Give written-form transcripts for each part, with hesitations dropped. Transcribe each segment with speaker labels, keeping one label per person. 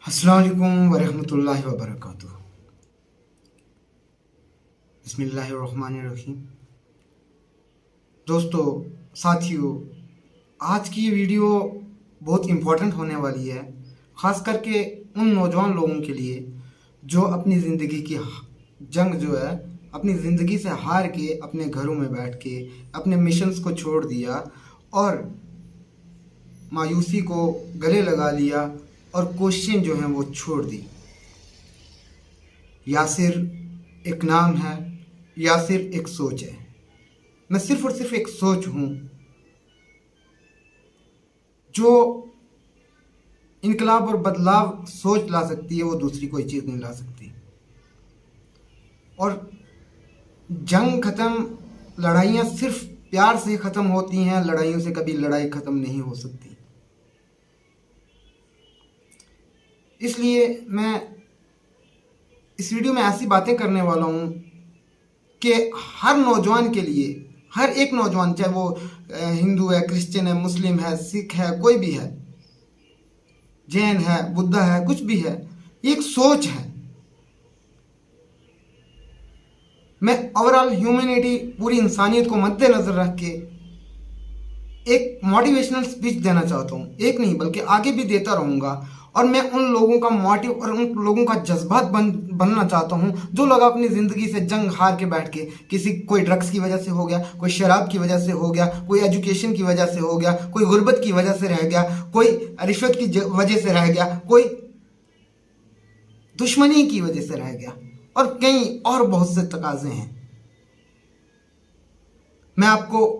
Speaker 1: अस्सलाम वालेकुम वरहमतुल्लाहि वबरकातुह। बिस्मिल्लाहिर्रहमानिर्रहीम। दोस्तों, साथियों, आज की ये वीडियो बहुत इम्पोर्टेंट होने वाली है, ख़ास करके उन नौजवान लोगों के लिए जो अपनी ज़िंदगी की जंग जो है अपनी ज़िंदगी से हार के अपने घरों में बैठ के अपने मिशंस को छोड़ दिया और मायूसी को गले लगा लिया और कोशिशें जो हैं वो छोड़ दी। यासिर एक नाम है, यासिर एक सोच है। मैं सिर्फ और सिर्फ एक सोच हूँ जो इनकलाब और बदलाव सोच ला सकती है, वो दूसरी कोई चीज़ नहीं ला सकती। और जंग ख़त्म, लड़ाइयाँ सिर्फ प्यार से ख़त्म होती हैं, लड़ाइयों से कभी लड़ाई ख़त्म नहीं हो सकती। इसलिए मैं इस वीडियो में ऐसी बातें करने वाला हूँ कि हर नौजवान के लिए, हर एक नौजवान, चाहे वो हिंदू है, क्रिश्चियन है, मुस्लिम है, सिख है, कोई भी है, जैन है, बुद्धा है, कुछ भी है, एक सोच है। मैं ओवरऑल ह्यूमैनिटी, पूरी इंसानियत को मद्देनजर रख के एक मोटिवेशनल स्पीच देना चाहता हूँ। एक नहीं बल्कि आगे भी देता रहूँगा। और मैं उन लोगों का मोटिव और उन लोगों का जज्बात बनना चाहता हूँ जो लोग अपनी ज़िंदगी से जंग हार के बैठ के, कोई ड्रग्स की वजह से हो गया, कोई शराब की वजह से हो गया, कोई एजुकेशन की वजह से हो गया, कोई गुर्बत की वजह से रह गया, कोई रिश्वत की वजह से रह गया, कोई दुश्मनी की वजह से रह गया, और कई और बहुत से तकाजे हैं। मैं आपको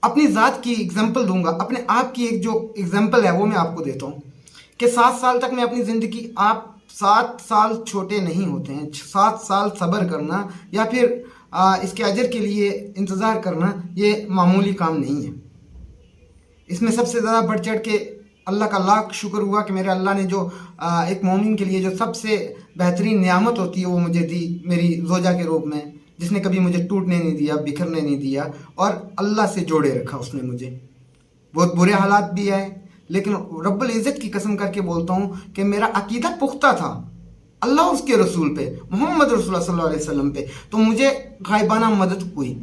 Speaker 1: अपनी ज़ात की एग्जाम्पल दूंगा, अपने आप की एक जो एग्जाम्पल है वो मैं आपको देता हूँ कि 7 साल तक मैं अपनी ज़िंदगी, आप 7 साल छोटे नहीं होते हैं। 7 साल सब्र करना या फिर इसके अजर के लिए इंतज़ार करना, ये मामूली काम नहीं है। इसमें सबसे ज़्यादा बढ़ चढ़ के अल्लाह का लाख शुक्र हुआ कि मेरे अल्लाह ने जो एक मोमिन के लिए जो सबसे बेहतरीन नियामत होती है वो मुझे दी, मेरी ज़ोजा के रूप में, जिसने कभी मुझे टूटने नहीं दिया, बिखरने नहीं दिया, और अल्लाह से जोड़े रखा उसने मुझे। बहुत बुरे हालात भी आए, लेकिन रब्बुल इज़्ज़त की कसम करके बोलता हूँ कि मेरा अकीदा पुख्ता था अल्लाह उसके रसूल पे, मोहम्मद रसूलुल्लाह सल्लल्लाहु अलैहि वसल्लम पे, तो मुझे गायबाना मदद हुई।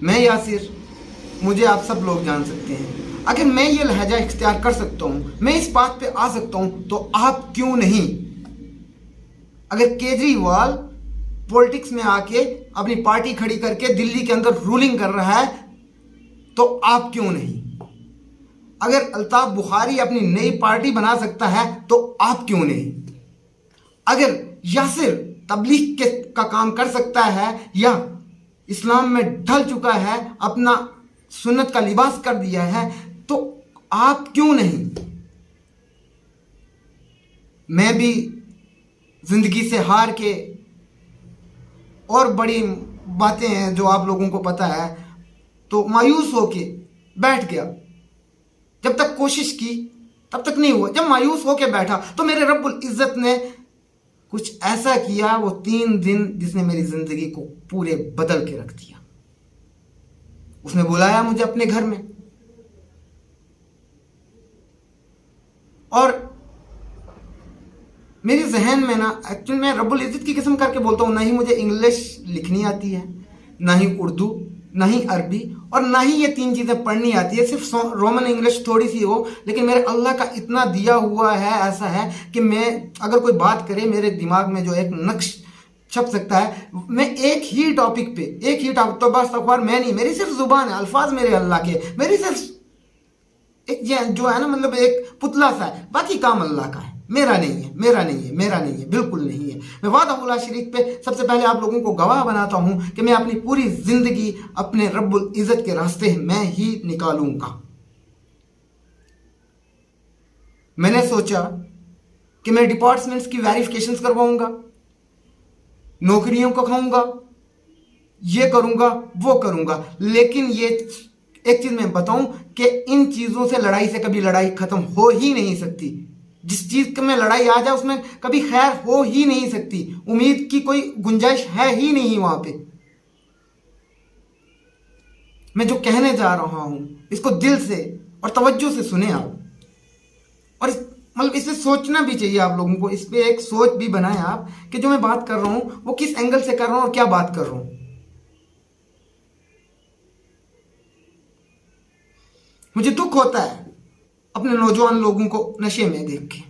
Speaker 1: मैं यासिर, मुझे आप सब लोग जान सकते हैं। अगर मैं ये लहजा इख्तियार कर सकता हूँ, मैं इस बात पे आ सकता हूँ, तो आप क्यों नहीं? अगर केजरीवाल पॉलिटिक्स में आके अपनी पार्टी खड़ी करके दिल्ली के अंदर रूलिंग कर रहा है, तो आप क्यों नहीं? अगर अल्ताफ बुखारी अपनी नई पार्टी बना सकता है, तो आप क्यों नहीं? अगर यासिर तबलीग का काम कर सकता है या इस्लाम में ढल चुका है, अपना सुन्नत का लिबास कर दिया है, तो आप क्यों नहीं? मैं भी जिंदगी से हार के, और बड़ी बातें हैं जो आप लोगों को पता है, तो मायूस होके बैठ गया। जब तक कोशिश की तब तक नहीं हुआ। जब मायूस होके बैठा तो मेरे रब्बुल इज़्ज़त ने कुछ ऐसा किया, वो 3 दिन जिसने मेरी जिंदगी को पूरे बदल के रख दिया। उसने बुलाया मुझे अपने घर में, और मेरे जहन में ना, एक्चुअली मैं रब्बुल इज़्ज़त की कसम करके बोलता हूँ, ना ही मुझे इंग्लिश लिखनी आती है, ना ही उर्दू, ना ही अरबी, और ना ही ये 3 चीज़ें पढ़नी आती है। सिर्फ रोमन इंग्लिश थोड़ी सी हो, लेकिन मेरे अल्लाह का इतना दिया हुआ है, ऐसा है कि मैं, अगर कोई बात करे, मेरे दिमाग में जो एक नक्श छप सकता है। मैं एक ही टॉपिक पे, एक ही टॉपिक, तो बस अखबार मैं नहीं, मेरी सिर्फ जुबान है, अल्फाज मेरे अल्लाह के, मेरी सिर्फ एक जो है ना, मतलब एक पुतला सा है, बाकी काम अल्लाह का है, मेरा नहीं है, मेरा नहीं है, मेरा नहीं है, बिल्कुल नहीं है। मैं वादा शरीक पे सबसे पहले आप लोगों को गवाह बनाता हूं कि मैं अपनी पूरी जिंदगी अपने रब्बुल इज़्ज़त के रास्ते मैं ही निकालूंगा। मैंने सोचा कि मैं डिपार्टमेंट्स की वेरिफिकेशंस करवाऊंगा, नौकरियों को खाऊंगा, ये करूंगा, वो करूंगा, लेकिन ये एक चीज मैं बताऊं कि इन चीजों से, लड़ाई से कभी लड़ाई खत्म हो ही नहीं सकती। जिस चीज में लड़ाई आ जाए उसमें कभी खैर हो ही नहीं सकती, उम्मीद की कोई गुंजाइश है ही नहीं वहां पे। मैं जो कहने जा रहा हूं इसको दिल से और तवज्जो से सुने आप। اور مطلب اس پہ سوچنا بھی چاہیے آپ لوگوں کو، اس پہ ایک سوچ بھی بنائیں آپ کہ جو میں بات کر رہا ہوں وہ کس اینگل سے کر رہا ہوں اور کیا بات کر رہا ہوں۔ مجھے دکھ ہوتا ہے اپنے نوجوان لوگوں کو نشے میں دیکھ کے،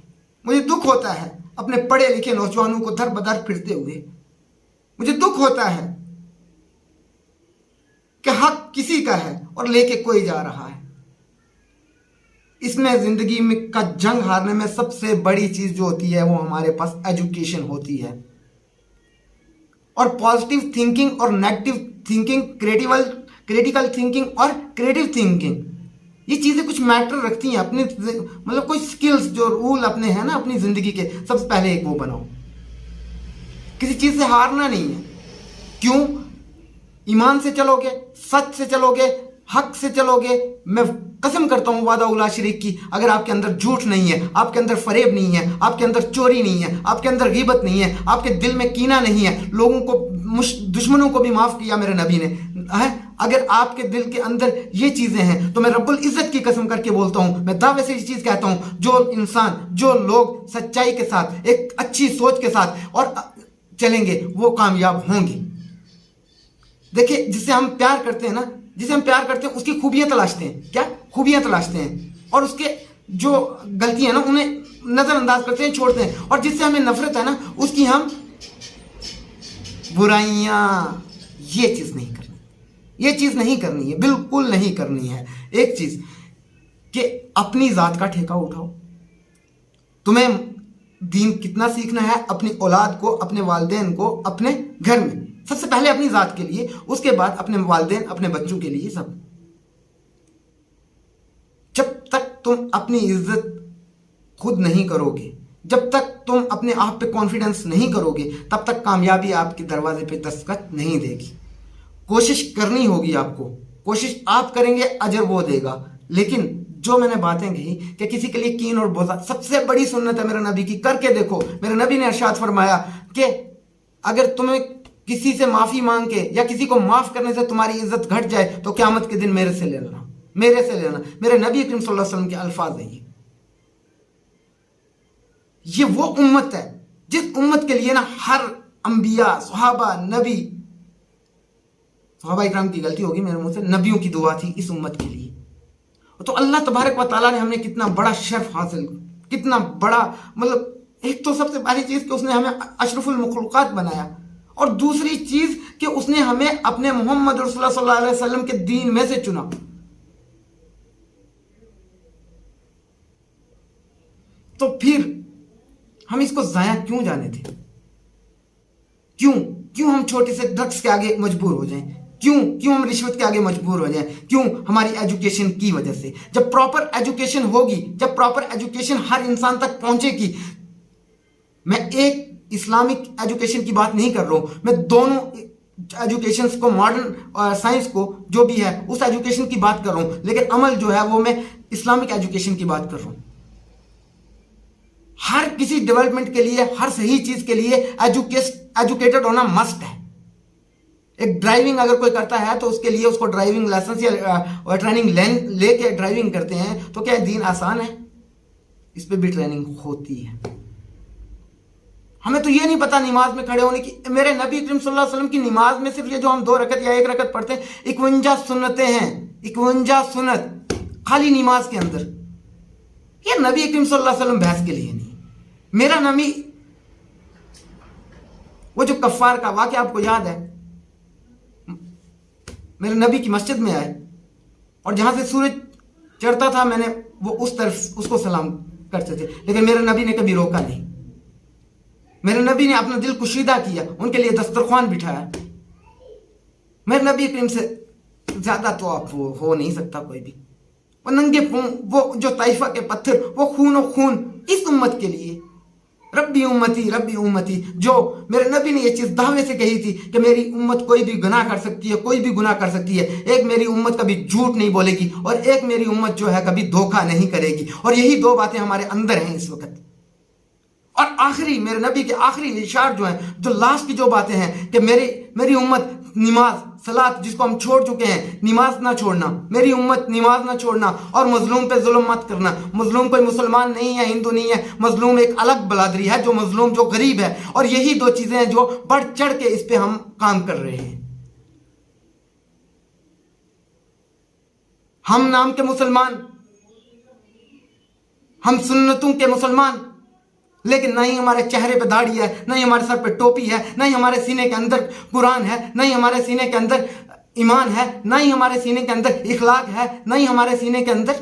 Speaker 1: مجھے دکھ ہوتا ہے اپنے پڑھے لکھے نوجوانوں کو در بدر پھرتے ہوئے، مجھے دکھ ہوتا ہے کہ حق کسی کا ہے اور لے کے کوئی جا رہا ہے۔ اس میں زندگی میں کا جنگ ہارنے میں سب سے بڑی چیز جو ہوتی ہے وہ ہمارے پاس ایجوکیشن ہوتی ہے، اور پازیٹیو تھنکنگ اور نیگیٹو تھنکنگ، کریٹیکل تھنکنگ اور کریٹیو تھنکنگ، یہ چیزیں کچھ میٹر رکھتی ہیں اپنی مطلب کوئی سکلز جو رول اپنے ہیں نا اپنی زندگی کے، سب سے پہلے ایک وہ بناؤ، کسی چیز سے ہارنا نہیں ہے۔ کیوں؟ ایمان سے چلو گے، سچ سے چلو گے، حق سے چلو گے، میں قسم کرتا ہوں وعدہ اولا شریک کی، اگر آپ کے اندر جھوٹ نہیں ہے، آپ کے اندر فریب نہیں ہے، آپ کے اندر چوری نہیں ہے، آپ کے اندر غیبت نہیں ہے، آپ کے دل میں کینہ نہیں ہے، لوگوں کو دشمنوں کو بھی معاف کیا میرے نبی نے، اگر آپ کے دل کے اندر یہ چیزیں ہیں تو میں رب العزت کی قسم کر کے بولتا ہوں، میں دعوے سے یہ چیز کہتا ہوں، جو انسان، جو لوگ سچائی کے ساتھ، ایک اچھی سوچ کے ساتھ اور چلیں گے وہ کامیاب ہوں گے۔ دیکھیں جسے ہم پیار کرتے ہیں نا، جسے ہم پیار کرتے ہیں اس کی خوبیاں تلاشتے ہیں، کیا خوبیاں تلاشتے ہیں، اور اس کے جو غلطیاں ہیں نا انہیں نظر انداز کرتے ہیں، چھوڑتے ہیں، اور جس سے ہمیں نفرت ہے نا اس کی ہم برائیاں، یہ چیز نہیں کرنی، یہ چیز نہیں کرنی ہے، بالکل نہیں کرنی ہے۔ ایک چیز کہ اپنی ذات کا ٹھیکہ اٹھاؤ، تمہیں دین کتنا سیکھنا ہے اپنی اولاد کو، اپنے والدین کو، اپنے گھر میں، سب سے پہلے اپنی ذات کے لیے، اس کے بعد اپنے والدین، اپنے بچوں کے لیے، سب۔ جب تک تم اپنی عزت خود نہیں کرو گے، جب تک تم اپنے آپ پہ کانفیڈنس نہیں کرو گے، تب تک کامیابی آپ کے دروازے پہ دستک نہیں دے گی۔ کوشش کرنی ہوگی آپ کو، کوشش آپ کریں گے اجر وہ دے گا، لیکن جو میں نے باتیں کہی کہ کسی کے لیے کین اور بغض، سب سے بڑی سنت ہے میرے نبی کی، کر کے دیکھو۔ میرے نبی نے ارشاد فرمایا کہ اگر تمہیں کسی سے معافی مانگ کے یا کسی کو معاف کرنے سے تمہاری عزت گھٹ جائے تو قیامت کے دن میرے سے لے لینا، میرے سے لینا۔ میرے نبی کریم صلی اللہ علیہ وسلم کے الفاظ ہیں یہ وہ امت ہے جس امت کے لیے نا ہر انبیاء، صحابہ، نبی، صحابہ اکرام کی غلطی ہوگی میرے منہ سے، نبیوں کی دعا تھی اس امت کے لیے۔ تو اللہ تبارک و تعالیٰ نے ہم نے کتنا بڑا شرف حاصل، کتنا بڑا، مطلب ایک تو سب سے پہلی چیز کہ اس نے ہمیں اشرف المخلوقات بنایا، اور دوسری چیز کہ اس نے ہمیں اپنے محمد رسول اللہ صلی اللہ علیہ وسلم کے دین میں سے چنا۔ تو پھر ہم اس کو ضائع کیوں جانے تھے؟ کیوں ہم چھوٹے سے ڈرگس کے آگے مجبور ہو جائیں؟ کیوں ہم رشوت کے آگے مجبور ہو جائیں؟ کیوں؟ ہماری ایجوکیشن کی وجہ سے۔ جب پراپر ایجوکیشن ہوگی، جب پراپر ایجوکیشن ہر انسان تک پہنچے گی، میں ایک اسلامک ایجوکیشن کی بات نہیں کر رہا ہوں، میں دونوں ایجوکیشنز کو، ماڈرن اور سائنس کو، جو بھی ہے اس ایجوکیشن کی بات کر رہا ہوں، لیکن عمل جو ہے وہ میں اسلامک ایجوکیشن کی بات کر رہا ہوں۔ ہر کسی ڈیولپمنٹ کے لیے، ہر صحیح چیز کے لیے ایجوکیٹڈ ہونا مسٹ ہے۔ ایک ڈرائیونگ اگر کوئی کرتا ہے تو اس کے لیے اس کو ڈرائیونگ لائسنس یا ٹریننگ لے کے ڈرائیونگ کرتے ہیں، تو کیا دین آسان ہے؟ اس پہ بھی ٹریننگ ہوتی ہے۔ ہمیں تو یہ نہیں پتا نماز میں کھڑے ہونے کی، میرے نبی کریم صلی اللہ علیہ وسلم کی نماز میں صرف یہ جو ہم 2 رکعت یا 1 رکعت پڑھتے ہیں، 51 سنتیں ہیں، 51 سنت خالی نماز کے اندر۔ یہ نبی کریم صلی اللہ علیہ وسلم بحث کے لیے نہیں۔ میرا نبی، وہ جو کفار کا واقعہ آپ کو یاد ہے، میرے نبی کی مسجد میں آئے اور جہاں سے سورج چڑھتا تھا میں نے وہ اس طرف اس کو سلام کرتے تھے، لیکن میرے نبی نے کبھی روکا نہیں۔ میرے نبی نے اپنا دل کشیدہ کیا، ان کے لیے دسترخوان بٹھایا۔ میرے نبی کریم سے زیادہ تو آپ وہ ہو نہیں سکتا کوئی بھی۔ وہ ننگے پاؤں، وہ جو طائفہ کے پتھر، وہ خون و خون اس امت کے لیے، ربی امتی ربی امتی، جو میرے نبی نے یہ چیز دعوے سے کہی تھی کہ میری امت کوئی بھی گناہ کر سکتی ہے، کوئی بھی گناہ کر سکتی ہے، ایک میری امت کبھی جھوٹ نہیں بولے گی، اور ایک میری امت جو ہے کبھی دھوکہ نہیں کرے گی، اور یہی 2 باتیں ہمارے اندر ہیں اس وقت۔ اور آخری، میرے نبی کے آخری اشعار جو ہیں، جو لاسٹ کی جو باتیں ہیں کہ میری امت نماز सलात जिसको हम छोड़ चुके हैं, नमाज ना छोड़ना, मेरी उम्मत नमाज ना छोड़ना, और मजलूम पे जुल्म मत करना। मजलूम कोई मुसलमान नहीं है, हिंदू नहीं है, मजलूम एक अलग बलादरी है, जो मजलूम जो गरीब है। और यही दो चीजें हैं जो बढ़ चढ़ के इस पे हम काम कर रहे हैं। हम नाम के मुसलमान, हम सुन्नतों के मुसलमान, लेकिन नहीं हमारे चेहरे पे दाढ़ी है, नहीं हमारे सर पे टोपी है, नहीं हमारे सीने के अंदर कुरान है, नहीं हमारे सीने के अंदर ईमान है, नहीं हमारे सीने के अंदर इखलाक है, नहीं हमारे सीने के अंदर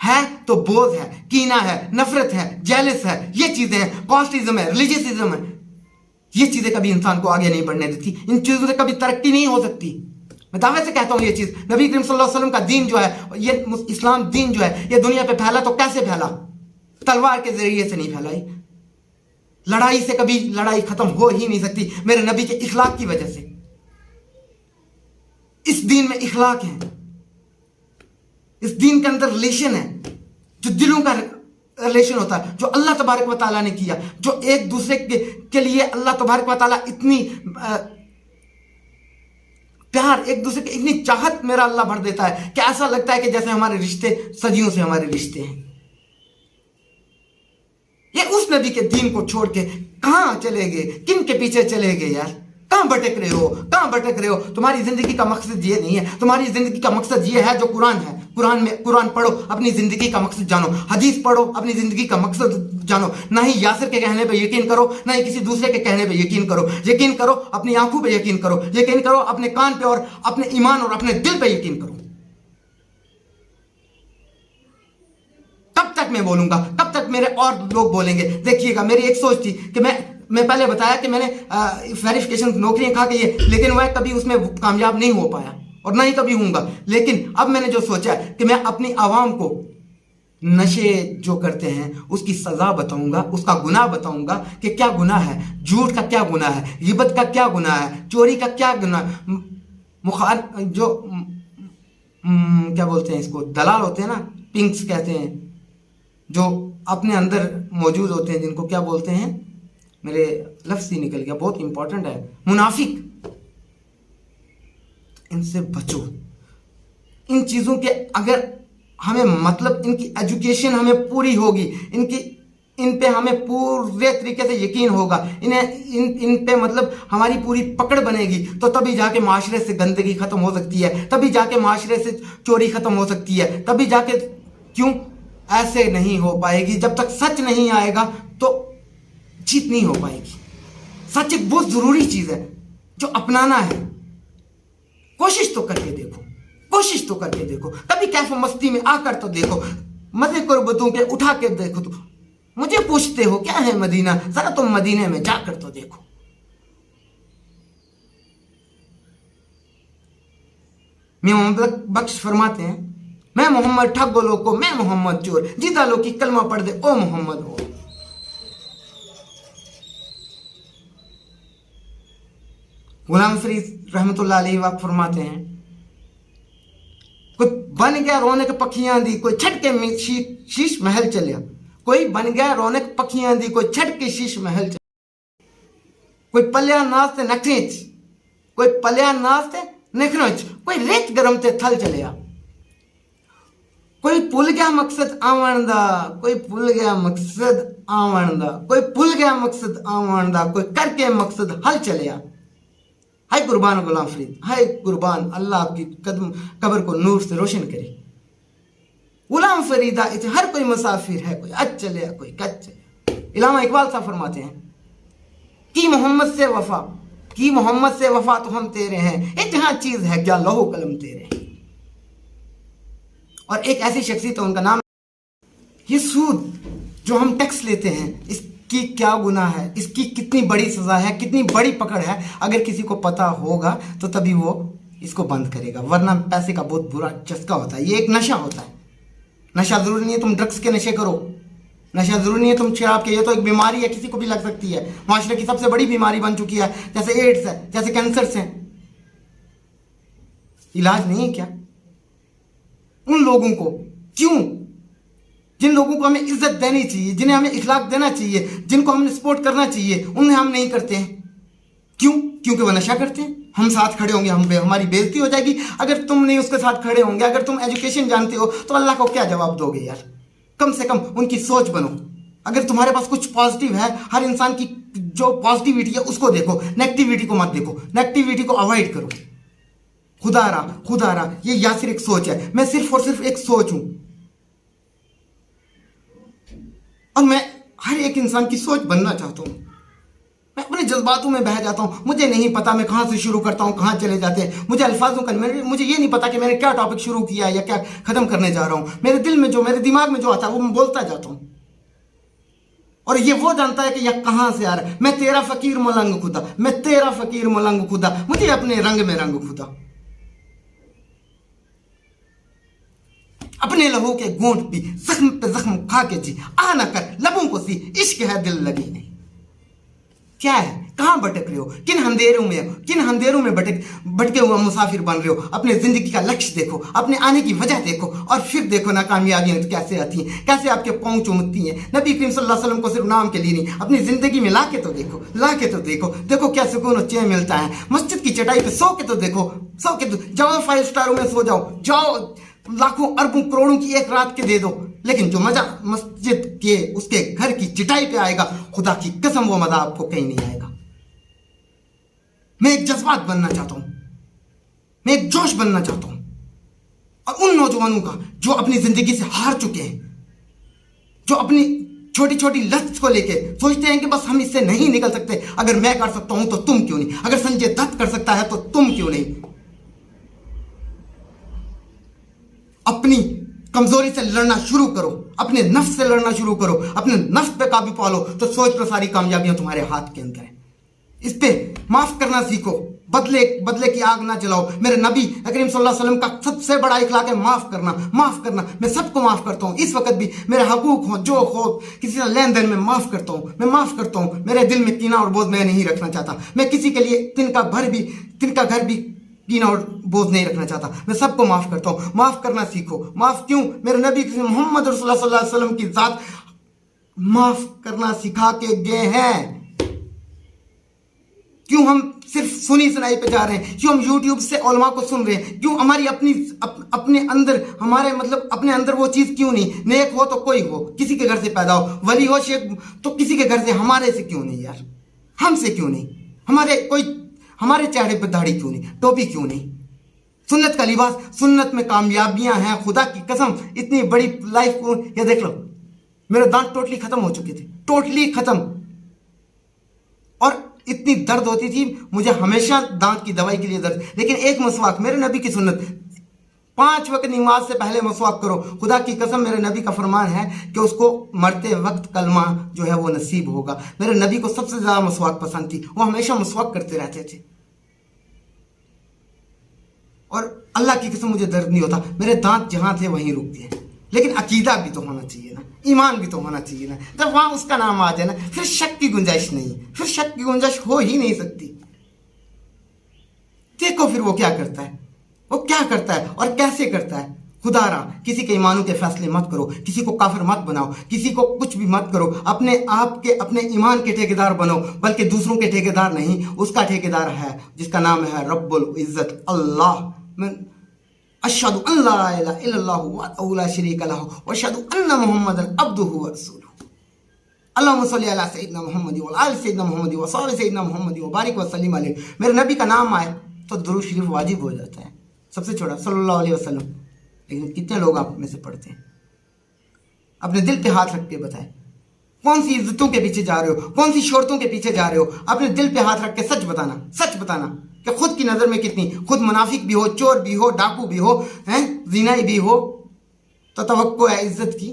Speaker 1: है तो बोझ है, कीना है, नफरत है, जेलस है, ये चीजें हैं, कॉस्टिज्म है, रिलीजियसिज्म है। ये चीजें कभी इंसान को आगे नहीं बढ़ने देती, इन चीजों से कभी तरक्की नहीं हो सकती। मैं दावे से कहता हूं ये चीज, नबी करीम सल्लल्लाहु अलैहि वसल्लम का दीन जो है, ये इस्लाम दीन जो है, ये दुनिया पे फैला तो कैसे फैला? तलवार के जरिए से नहीं फैलाई, लड़ाई से कभी लड़ाई खत्म हो ही नहीं सकती, मेरे नबी के इखलाक की वजह से। इस दीन में इखलाक है, इस दीन के अंदर रिलेशन है, जो दिलों का रिलेशन होता है, जो अल्लाह तबारक व तआला ने किया, जो एक दूसरे के लिए अल्लाह तबारक व तआला इतनी प्यार, एक दूसरे की इतनी चाहत मेरा अल्लाह भर देता है कि ऐसा लगता है कि जैसे हमारे रिश्ते सदियों से हमारे रिश्ते हैं। ये उस नबी के दीन को छोड़ के कहां चले गए, किन के पीछे चले गए यार? कहां भटक रहे हो, कहां भटक रहे हो? तुम्हारी जिंदगी का मकसद ये नहीं है, तुम्हारी जिंदगी का मकसद ये है जो कुरान है। कुरान पढ़ो, अपनी जिंदगी का मकसद जानो, हदीस पढ़ो, अपनी जिंदगी का मकसद जानो। ना ही यासिर के कहने पे यकीन करो, ना ही किसी दूसरे के कहने पे यकीन करो। यकीन करो अपनी आंखों पे, यकीन करो, यकीन करो अपने कान पे, और अपने ईमान और अपने दिल पे यकीन करो। कब तक मैं बोलूंगा, कब तक मेरे और लोग बोलेंगे? देखिएगा, मेरी एक सोच थी कि मैं पहले बताया कि मैंने वेरिफिकेशन नौकरियां खा के ये, लेकिन वह कभी उसमें कामयाब नहीं हो पाया और ना ही कभी होऊंगा। लेकिन अब मैंने जो सोचा है कि मैं अपनी आवाम को नशे जो करते हैं उसकी सजा बताऊंगा, उसका गुनाह बताऊंगा कि क्या गुनाह है, झूठ का क्या गुनाह है, गिबत का क्या गुनाह है, चोरी का क्या गुनाह, जो क्या बोलते हैं इसको, दलाल होते हैं ना, पिंक्स कहते हैं, जो अपने अंदर मौजूद होते हैं, जिनको क्या बोलते हैं, मेरे लफ्ज़ ही निकल गया, बहुत इंपॉर्टेंट है, मुनाफिक। इनसे बचो। इन चीज़ों के अगर हमें मतलब, इनकी एजुकेशन हमें पूरी होगी, इन पे हमें पूरे तरीके से यकीन होगा, इन पे मतलब हमारी पूरी पकड़ बनेगी, तो तभी जाके माशरे से गंदगी खत्म हो सकती है, तभी जाके माशरे से चोरी खत्म हो सकती है, तभी जाके, क्यों ऐसे नहीं हो पाएगी? जब तक सच नहीं आएगा तो जीत नहीं हो पाएगी। सच एक बहुत जरूरी चीज है जो अपनाना है। कोशिश तो करके देखो, कोशिश तो करके देखो, कभी कैफ मस्ती में आकर तो देखो, मजे कुर्बतों के उठा के देखो। तो मुझे पूछते हो क्या है मदीना, जरा तुम मदीने में जाकर तो देखो। मियां मोहम्मद बख्श फरमाते हैं, मैं मोहम्मद ठग बोलो को, मैं मोहम्मद चोर, जीता लो की कलमा पढ़ दे ओ मोहम्मद हो। गुलाम फरीद रहमतुल्लाह अलैहि वक्त फरमाते हैं, कोई बन गया रौनक पखियां दी, कोई छट के शीश महल चलिया। कोई बन गया रौनक पखियां दी, कोई छट के शीश महल चलिया। कोई पलिया नाच ते नखरेच, कोई पलिया नाच ते नखरेच, कोई रेत गरम ते थल चलिया। कोई भुल गया मकसद आवन दा, कोई भुल गया मकसद आवन दा, कोई भुल गया मकसद आवन दा, कोई करके मकसद हल चलिया। हाय कुर्बान गुलाम फरीद, हाय कुर्बान, अल्लाह आपकी कदम कब्र को नूर से रोशन करे। गुलाम फरीदा इथे हर कोई मुसाफिर है, कोई अच चले कोई कच चले। इलामा इकबाल साहब फरमाते हैं कि मोहम्मद से वफा, कि मोहम्मद से वफा तो हम तेरे हैं, इतना चीज है क्या लहू कलम तेरे हैं। और एक ऐसी शख्सियत है, उनका नाम, ये सूद जो हम टैक्स लेते हैं, इसकी क्या गुनाह है, इसकी कितनी बड़ी सजा है, कितनी बड़ी पकड़ है। अगर किसी को पता होगा तो तभी वो इसको बंद करेगा, वरना पैसे का बहुत बुरा चस्का होता है। ये एक नशा होता है। नशा जरूरी नहीं है तुम ड्रग्स के नशे करो, नशा जरूरी नहीं है तुम शराब के, ये तो एक बीमारी है, किसी को भी लग सकती है। माशरे की सबसे बड़ी बीमारी बन चुकी है, जैसे एड्स है, जैसे कैंसर है। इलाज नहीं है क्या? उन लोगों को क्यों, जिन लोगों को हमें इज्जत देनी चाहिए, जिन्हें हमें इखलाक देना चाहिए, जिनको हमने सपोर्ट करना चाहिए, उन्हें हम नहीं करते हैं, क्यों? क्योंकि वो नशा करते हैं, हम साथ खड़े होंगे, हमारी बेइज्जती हो जाएगी। अगर तुम नहीं उसके साथ खड़े होंगे, अगर तुम एजुकेशन जानते हो तो अल्लाह को क्या जवाब दोगे यार? कम से कम उनकी सोच बनो। अगर तुम्हारे पास कुछ पॉजिटिव है, हर इंसान की जो पॉजिटिविटी है उसको देखो, नेगेटिविटी को मत देखो, नेगेटिविटी को अवॉइड करो। खुदारा ये यासिर एक सोच है, मैं सिर्फ और सिर्फ एक सोच हूं, और मैं हर एक इंसान की सोच बनना चाहता हूं। मैं अपने जज्बातों में बह जाता हूं, मुझे नहीं पता मैं कहां से शुरू करता हूं, कहां चले जाते हैं मुझे अल्फाजों का, मुझे ये नहीं पता कि मैंने क्या टॉपिक शुरू किया है या क्या खत्म करने जा रहा हूं। मेरे दिल में जो, मेरे दिमाग में जो आता है वो मैं बोलता जाता हूं, और ये वो जानता है कि यह कहां से आ रहा है। मैं तेरा फकीर मलंग खुदा, मैं तेरा फकीर मलंग खुदा, मुझे अपने रंग में रंग खुदा। अपने लहू के घूंट पी, जख्म पे जख्म खा के जी, आ ना कर लबों को सी, इश्क है दिल लगी नहीं। क्या है, कहां भटक रहे हो, किन अंधेरों में भटके हुए मुसाफिर बन रहे हो? अपने जिंदगी का लक्ष्य देखो, अपने आने की वजह देखो, और फिर देखो ना कामयाबियां कैसे आती हैं, कैसे आपके पांव चूमती हैं। नबी करीम सल्लल्लाहु अलैहि वसल्लम को सिर्फ नाम के लिए नहीं, अपनी जिंदगी में ला के तो देखो क्या सुकून और चैन मिलता है। मस्जिद की चटाई पे सो के तो देखो, जाओ 5 स्टारों में सो जाओ, लाखों अरबों करोड़ों की एक रात के दे दो, लेकिन जो मजा मस्जिद के उसके घर की चिटाई पे आएगा, खुदा की कसम वो मजा आपको कहीं नहीं आएगा। मैं एक जज्बात बनना चाहता हूं, मैं एक जोश बनना चाहता हूं, और उन नौजवानों का जो अपनी जिंदगी से हार चुके हैं, जो अपनी छोटी छोटी लत को लेके सोचते हैं कि बस हम इससे नहीं निकल सकते, अगर मैं कर सकता हूं तो तुम क्यों नहीं, अगर संजय दत्त कर सकता है तो तुम क्यों नहीं। अपनी कमजोरी से लड़ना शुरू करो, अपने नफ्स से लड़ना शुरू करो, अपने नफ्स पे काबू पालो, तो सोच लो सारी कामयाबियां तुम्हारे हाथ के अंदर है। इस पे माफ करना सीखो, बदले की आग ना जलाओ। मेरे नबी करीम सल्लल्लाहु अलैहि वसल्लम का सबसे बड़ा इखलाक है माफ करना। मैं सबको माफ करता हूँ, इस वक्त भी मेरे हकूक हो जो हो किसी से लेन देन में माफ करता हूँ। मेरे दिल में कीना और बोझ मैं नहीं रखना चाहता, मैं किसी के लिए तिनका घर भी कीना और बोझ नहीं रखना चाहता, मैं सबको माफ करता हूँ। माफ करना सीखो। माफ क्यों? मेरे नबी मोहम्मद रसूलुल्लाह सल्लल्लाहु अलैहि वसल्लम की जात माफ करना सिखा के गए हैं। क्यों हम सिर्फ सुनी सुनाई पे जा रहे हैं? क्यों हम यूट्यूब से उलमा को सुन रहे हैं? क्यों हमारी अपने अंदर वो चीज क्यों नहीं? नेक हो तो कोई हो, किसी के घर से पैदा हो, वली हो शेख तो किसी के घर से, हमारे से क्यों नहीं यार? हमसे क्यों नहीं? हमारे चेहरे पर दाढ़ी क्यों नहीं, टोपी क्यों नहीं? सुन्नत का लिबास, सुन्नत में कामयाबियां हैं, खुदा की कसम। इतनी बड़ी लाइफ को ये देख लो, मेरे दांत टोटली खत्म हो चुके थे, टोटली खत्म, और इतनी दर्द होती थी मुझे हमेशा दांत की दवाई के लिए दर्द। लेकिन एक मसवाक, मेरे नबी की सुन्नत, 5 वक्त नमाज से पहले मसवाक करो। खुदा की कसम मेरे नबी का फरमान है कि उसको मरते वक्त कलमा जो है वो नसीब होगा। मेरे नबी को सबसे ज्यादा मसवाक पसंद थी, वो हमेशा मसवाक करते रहते थे, और अल्लाह की कसम मुझे दर्द नहीं होता। मेरे दांत जहां थे वहीं रुकते हैं। लेकिन अकीदा भी तो होना चाहिए ना, ईमान भी तो होना चाहिए ना। जब वहां उसका नाम आ जाए ना, फिर शक की गुंजाइश नहीं, फिर शक की गुंजाइश हो ही नहीं सकती। देखो फिर वो क्या करता है और कैसे करता है। खुदारा किसी के ईमानों के फैसले मत करो, किसी को काफिर मत बनाओ, किसी को कुछ भी मत करो। अपने आप के अपने ईमान के ठेकेदार बनो, बल्कि दूसरों के ठेकेदार नहीं, उसका ठेकेदार है जिसका नाम है रब्बुल इज्जत अल्लाह। अशहदु अल्ला इलाहा इल्लल्लाहु वहदहु ला शरीका लहु व अशहदु अन्ना मुहम्मदन अब्दुहु व रसूलुहु। अल्लाहुम्मा सल्लि अला सय्यिदिना मुहम्मद व आलि सय्यिदिना मुहम्मद व सहबि सय्यिदिना मुहम्मद व बारिक व सल्लिम अलैहि। मेरे नबी का नाम आए तो दुरूद शरीफ वाजिब हो जाता है, सबसे छोटा सल्लल्लाहु अलैहि वसल्लम। लेकिन कितने लोग आप में से पढ़ते हैं? अपने दिल पे हाथ रख के बताएं, कौन सी इज्जतों के पीछे जा रहे हो, कौन सी शोहरतों के पीछे जा रहे हो? अपने दिल पे हाथ रख के सच बताना कि खुद की नजर में कितनी, खुद मुनाफिक भी हो, चोर भी हो, डाकू भी हो, ज़िनाई भी हो, तो तवक्को है इज्जत की।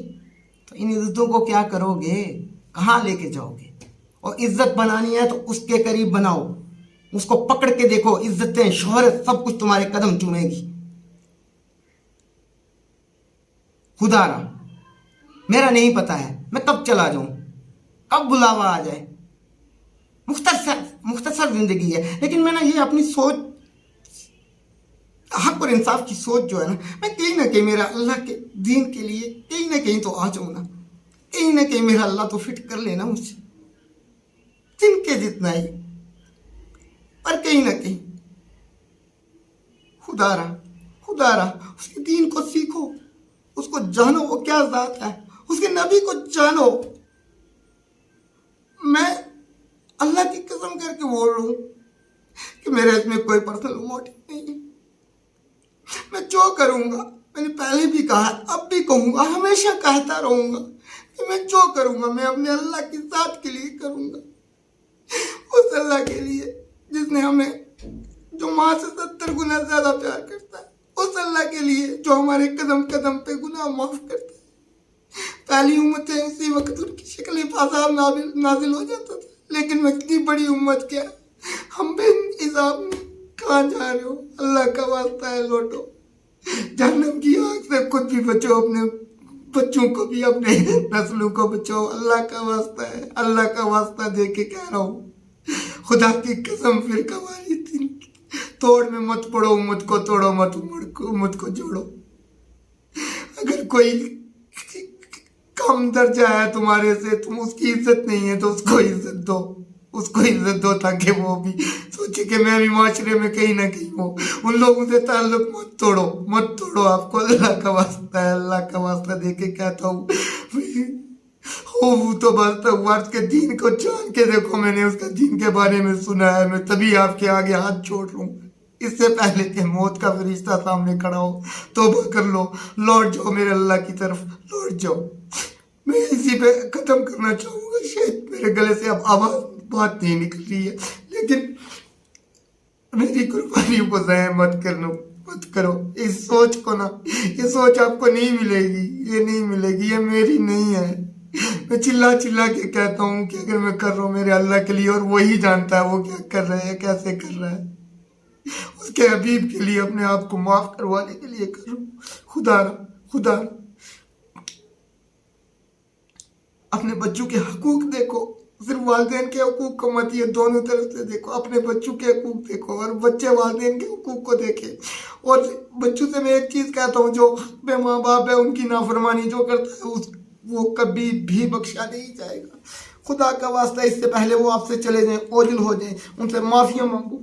Speaker 1: तो इन इज्जतों को क्या करोगे, कहाँ लेके जाओगे? और इज्जत बनानी है तो उसके करीब बनाओ, उसको पकड़ के देखो। इज्जतें, शोहरत, सब कुछ तुम्हारे कदम चूमेगी। खुदारा मेरा नहीं पता है मैं कब चला जाऊं, कब बुलावा आ जाए। मुख्तसर जिंदगी है, लेकिन मैं ना ये अपनी सोच, हक और इंसाफ की सोच जो है ना, मैं कहीं ना कहीं मेरा अल्लाह के दीन के लिए कहीं ना कहीं तो आ जाऊं ना, कहीं ना कहीं मेरा अल्लाह तो फिट कर लेना मुझे, जिनके जितना ही। पर कहीं ना कहीं खुदारा उसके दीन को सीखो, उसको जानो वो क्या ज़ात है, उसके नबी को जानो। मैं अल्लाह की कसम करके बोल रहा हूँ कि मेरे इसमें कोई पर्सनल मोटिव नहीं है। मैं जो करूँगा, मैंने पहले भी कहा, अब भी कहूँगा, हमेशा कहता रहूँगा कि मैं जो करूँगा मैं अपने अल्लाह की ज़ात के लिए करूँगा। उस अल्लाह के लिए जिसने हमें, जो माँ से 70 गुना ज़्यादा प्यार करता है, उस अल्लाह के लिए जो हमारे कदम कदम पे गुनाह माफ़ करता है। पहली उम्मतें उसी वक्त उनकी शक्ल आज़ाब नाजिल हो जाता था, लेकिन मैं इतनी बड़ी उम्मत क्या, हम भी हिसाब में कहाँ जा रहे हो? अल्लाह का वास्ता है लौटो, जहन्नम की आग से खुद भी बचो, अपने बच्चों को भी, अपने नस्लों को बचाओ। अल्लाह का वास्ता है, अल्लाह का वास्ता दे के कह रहा हूँ, खुदा की कसम फिर कवाली दिन तोड़ में मत पड़ो, उम्मत को तोड़ो मत, उम्मत को जोड़ो। अगर कोई कम दर्जा है तुम्हारे से, तुम उसकी इज्जत नहीं है तो उसको इज्जत दो, उसको इज्जत दो, ताकि वो भी सोचे कि मैं भी माशरे में कहीं ना कहीं हूँ। उन लोगों से ताल्लुक मत तोड़ो। आपको अल्लाह का वास्ता है, अल्लाह का वास्ता दे के कहता हूँ, हो तो बस वर्ष के दीन को जान के देखो। मैंने उसका दीन के बारे में सुना है, मैं तभी आपके आगे हाथ छोड़ रहा हूँ। इससे पहले कि मौत का फरिश्ता सामने खड़ा हो, तौबा कर लो, लौट जाओ मेरे अल्लाह की तरफ, लौट जाओ। मैं इसी पे खत्म करना चाहूँगा। शायद मेरे गले से अब आवाज़ बात नहीं निकल रही है, लेकिन मेरी कुर्बानी को ज़ाया मत करो। इस सोच को ना, ये सोच आपको नहीं मिलेगी, ये नहीं मिलेगी, ये मेरी नहीं है। मैं चिल्ला के कहता हूँ कि अगर मैं कर रहा हूँ मेरे अल्लाह के लिए, और वही जानता है वो क्या कर रहा है, कैसे कर रहा है, उसके हबीब के लिए, अपने आप को माफ करवाने के लिए कर रहा हूँ। खुदा अपने बच्चों के हकूक देखो, सिर्फ वालिदैन के हकूक को मत, ये दोनों तरफ से देखो। अपने बच्चों के हकूक देखो और बच्चे वालिदैन के हकूक को देखे। और बच्चों से मैं एक चीज़ कहता हूँ, जो हक में माँ बाप है उनकी नाफरमानी जो करता है वो कभी भी बख्शा नहीं जाएगा। खुदा का वास्ता, इससे पहले वो आपसे चले जाएं, ओझल हो जाएं, उनसे माफिया मांगो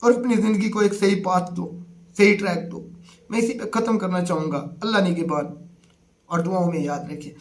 Speaker 1: और अपनी ज़िंदगी को एक सही पाथ दो, सही ट्रैक दो। मैं इसी पे ख़त्म करना चाहूँगा। अल्लाह ने के बाद और दुआओं में याद रखें।